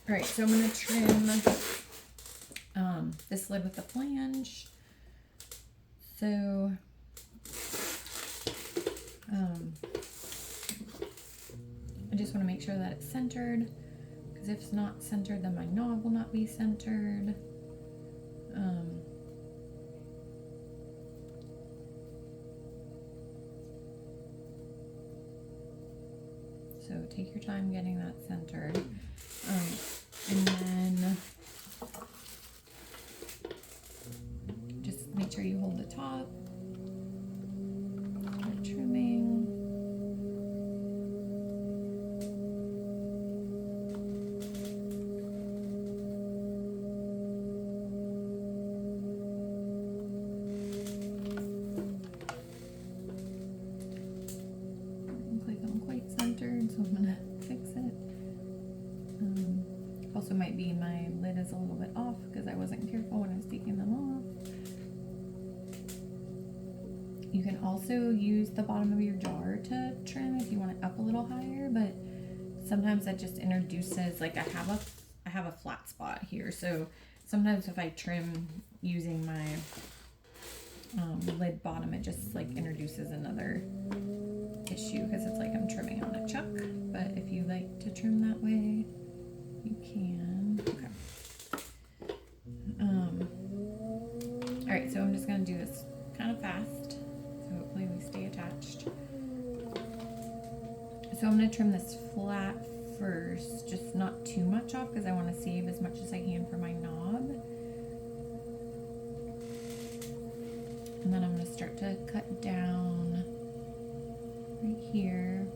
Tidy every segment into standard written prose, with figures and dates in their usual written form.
All right, so I'm gonna trim this lid with the flange. So I just want to make sure that it's centered, because if it's not centered, then my knob will not be centered. So take your time getting that centered. And then just make sure you hold the top. Start trimming. Looks like I'm quite centered, so I'm gonna fix it. Also might be my lid is a little bit off because I wasn't careful when I was taking them off. You can also use the bottom of your jar to trim if you want it up a little higher, but sometimes that just introduces, like I have a flat spot here, so sometimes if I trim using my lid bottom, it just like introduces another issue because it's like I'm trimming on a chuck. But if you like to trim that way, you can. Okay. All right, so I'm just gonna do this kind of fast, so hopefully we stay attached. So I'm gonna trim this flat first, just not too much off because I want to save as much as I can for my knob. And then I'm gonna start to cut down right here,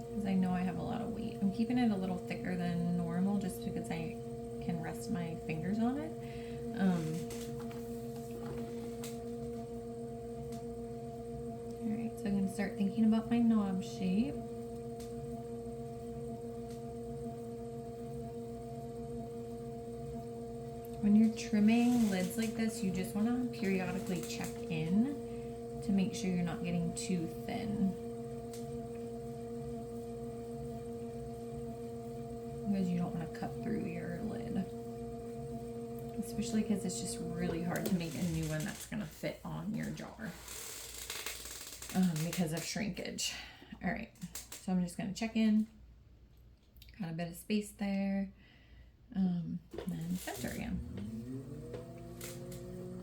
because I know I have a lot of weight. I'm keeping it a little thicker than normal just because I can rest my fingers on it. Alright, so I'm going to start thinking about my knob shape. When you're trimming lids like this, you just want to periodically check in to make sure you're not getting too thin, because you don't want to cut through your lid, especially because it's just really hard to make a new one that's going to fit on your jar because of shrinkage. All right, so I'm just going to check in, got a bit of space there, and then center again.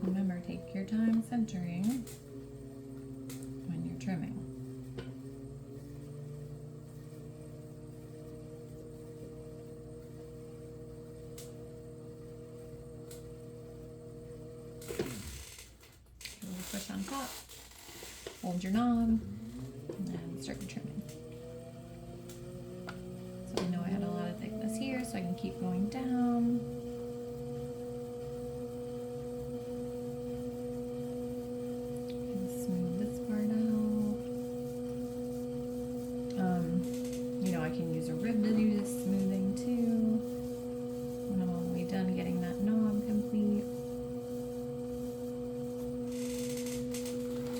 Remember, take your time centering when you're trimming. Push on top, hold your knob, and then start your trimming. So I know I had a lot of thickness here, so I can keep going down. And smooth this part out. You know, I can use a rib to do this smoothing too, when I'm all the way done getting that knob complete.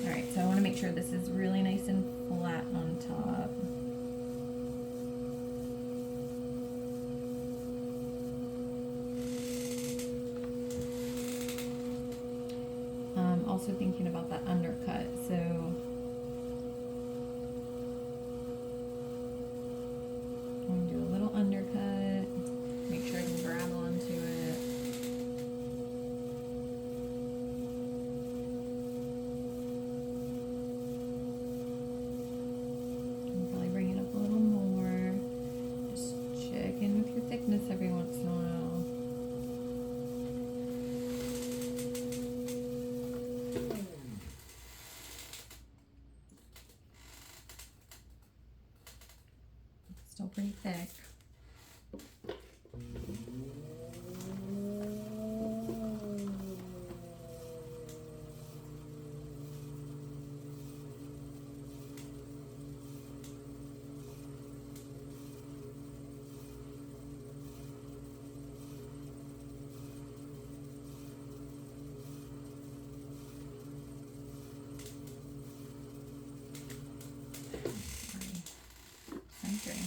Alright, so I want to make sure this is really nice and flat on top. Also thinking about that undercut, so I'm going to do a little undercut, make sure I can grab onto it. And probably bring it up a little more. Just check in with your thickness every once in a while. Still pretty thick. centering.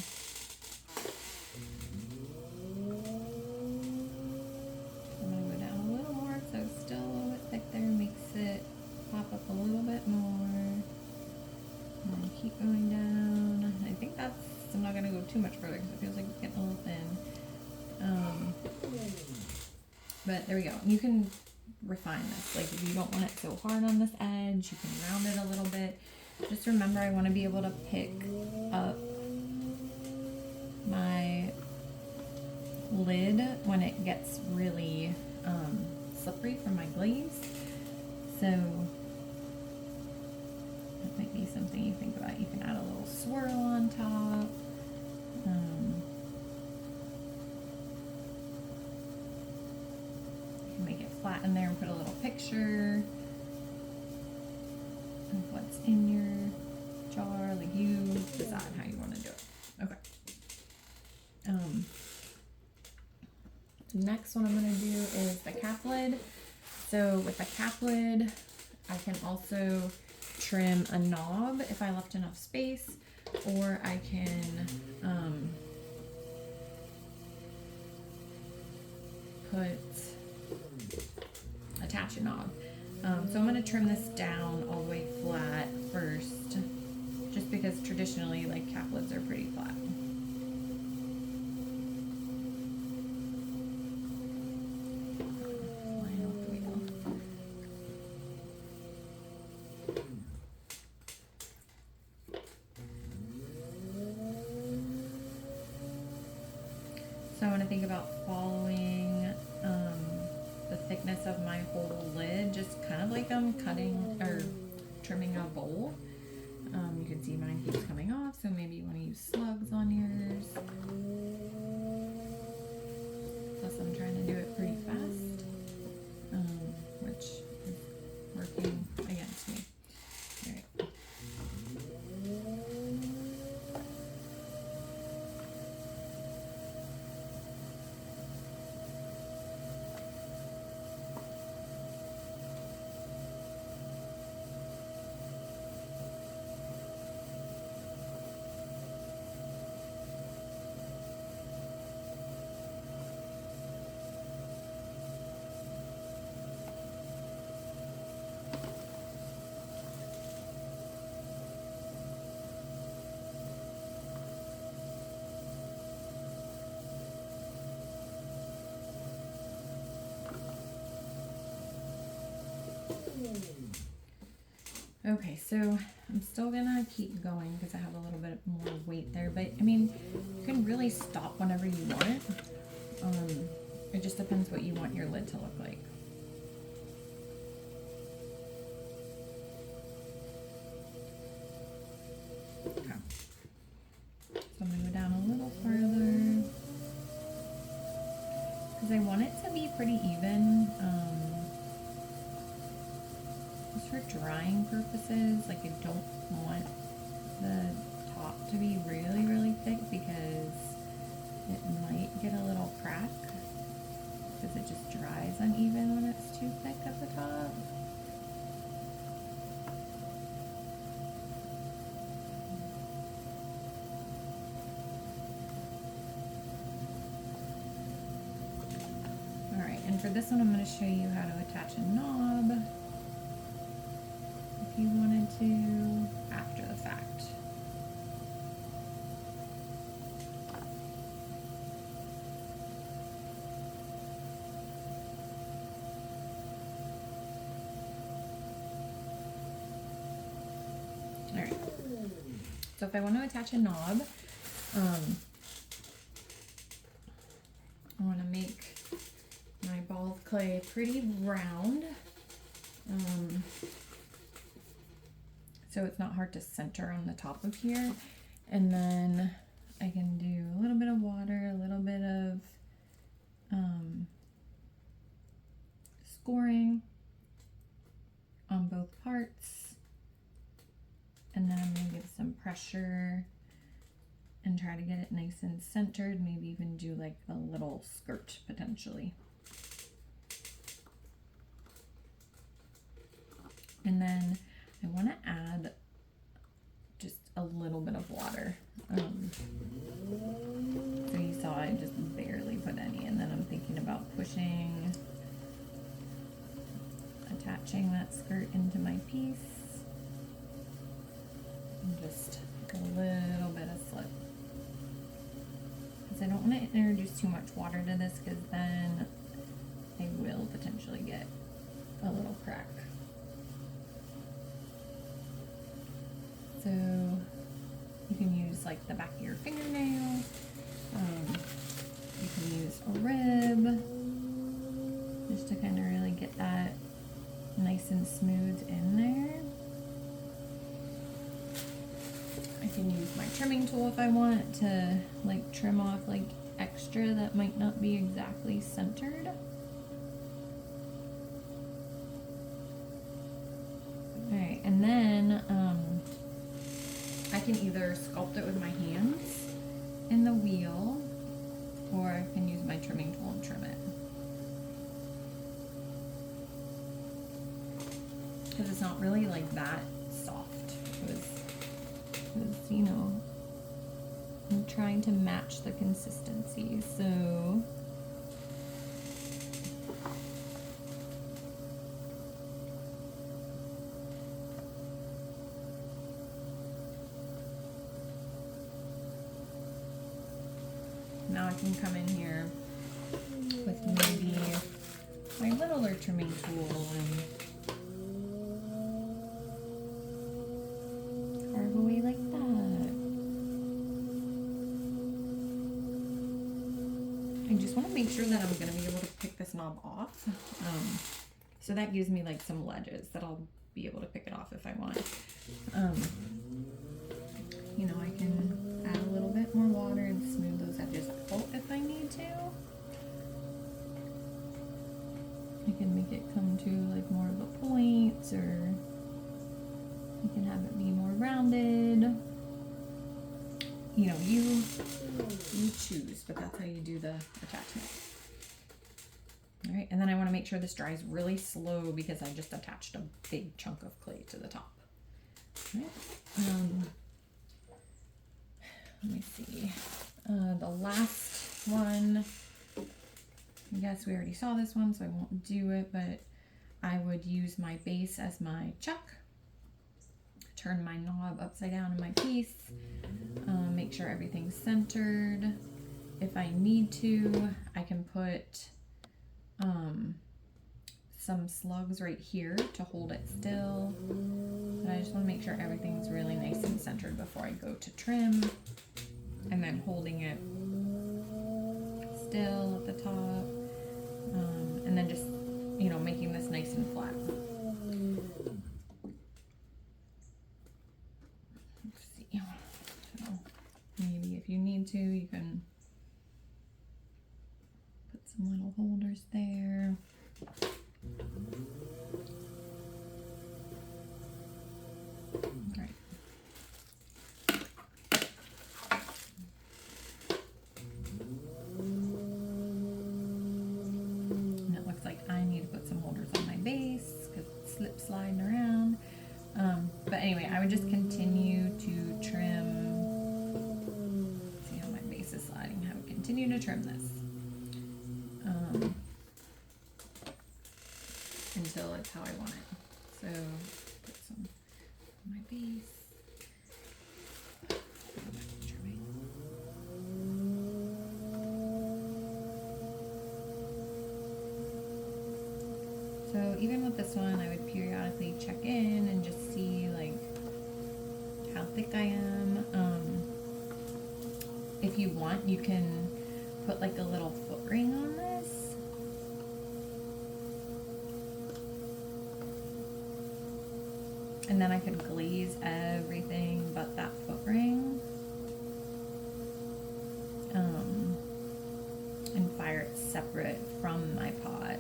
I'm going to go down a little more so it's still a little bit thick there, makes it pop up a little bit more. And then keep going down. I think that's, I'm not going to go too much further because it feels like it's getting a little thin. But there we go. You can refine this. Like if you don't want it so hard on this edge, you can round it a little bit. Just remember, I want to be able to pick up my lid when it gets really slippery from my glaze. So that might be something you think about. You can add a little swirl on top. You can make it flat in there and put a little picture of what's in your jar. Like you decide how you want to do it. Okay. The next one I'm going to do is the cap lid. So with the cap lid, I can also trim a knob if I left enough space, or I can attach a knob. So I'm going to trim this down all the way flat first, just because traditionally like cap lids are pretty flat. So I want to think about following the thickness of my whole lid, just kind of like I'm cutting or trimming a bowl. You can see mine keeps coming off, so maybe you want to use slugs on yours. Plus I'm trying to do it pretty fast, which is working against me. All right. Okay, so I'm still gonna keep going because I have a little bit more weight there, but I mean, you can really stop whenever you want. It just depends what you want your lid to look like. Okay. So I'm gonna go down a little further because I want it to be pretty even. Just for drying purposes, like I don't want the top to be really, really thick because it might get a little crack because it just dries uneven when it's too thick at the top. All right, and for this one, I'm going to show you how to attach a knob. If you wanted to after the fact. All right. So if I want to attach a knob, I want to make my ball of clay pretty round. So it's not hard to center on the top of here. And then I can do a little bit of water, a little bit of scoring on both parts. And then I'm gonna give some pressure and try to get it nice and centered, maybe even do like a little skirt potentially. And then I want to add just a little bit of water. pushing, attaching that skirt into my piece, and just a little bit of slip. Because I don't want to introduce too much water to this, because then I will potentially get a little crack. So you can use like the back of your fingernail. You can use a rib just to kind of really get that nice and smooth in there. I can use my trimming tool if I want to like trim off like extra that might not be exactly centered. Alright, and then I can either sculpt it with my hands in the wheel, or I can use my trimming tool and trim it. Because it's not really like that soft. Because, you know, I'm trying to match the consistency, so now I can come in here with maybe my littler trimming tool and carve away like that. I just want to make sure that I'm going to be able to pick this knob off. So that gives me like some ledges that I'll be able to pick it off if I want. You know, I can add a little bit more water and smooth those edges out if I need to. I can make it come to like more of a point, or you can have it be more rounded. You know, you choose, but that's how you do the attachment. All right, and then I want to make sure this dries really slow because I just attached a big chunk of clay to the top. All right. Let me see. The last one, I guess we already saw this one, so I won't do it, but I would use my base as my chuck. Turn my knob upside down in my piece. Make sure everything's centered. If I need to, I can put some slugs right here to hold it still. But I just want to make sure everything's really nice and centered before I go to trim. And then holding it still at the top. And then just, you know, making this nice and flat. Let's see. So maybe if you need to, you can put some little holders there. Alright. And it looks like I need to put some holders on my base because it slips sliding around. But anyway, I would just continue to trim. See how my base is sliding. I would continue to trim this until it's how I want it. So put some on my base. So even with this one, I would periodically check in and just see like how thick I am. If you want, you can put like a little foot ring on this. And then I could glaze everything but that foot ring. And fire it separate from my pot.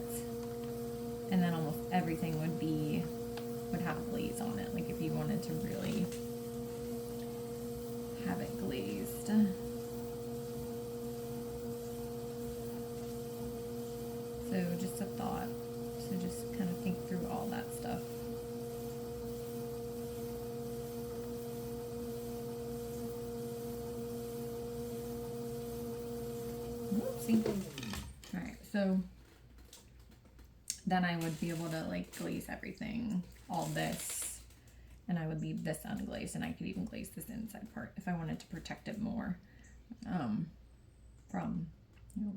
And then almost everything would have glaze on it, like if you wanted to really have it glazed. So just a thought. So just kind of think through all that stuff. Oopsie. Alright, so then I would be able to like glaze everything, all this, and I would leave this unglazed, and I could even glaze this inside part if I wanted to protect it more from, you know,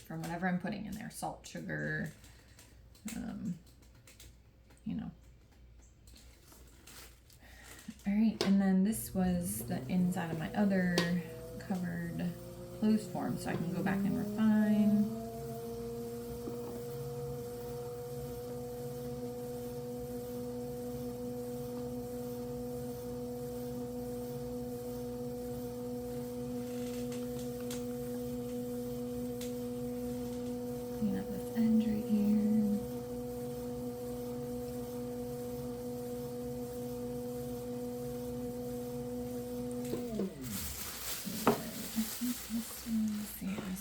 from whatever I'm putting in there, salt, sugar, you know. All right, and then this was the inside of my other covered closed form, so I can go back and refine. Clean up this edge right here.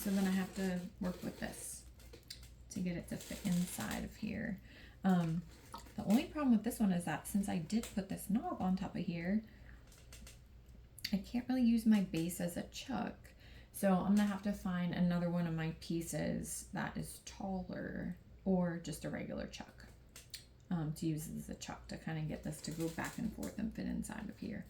So then I have to work with this to get it to fit inside of here. The only problem with this one is that since I did put this knob on top of here, I can't really use my base as a chuck. So I'm gonna have to find another one of my pieces that is taller, or just a regular chuck, to use as a chuck to kind of get this to go back and forth and fit inside of here.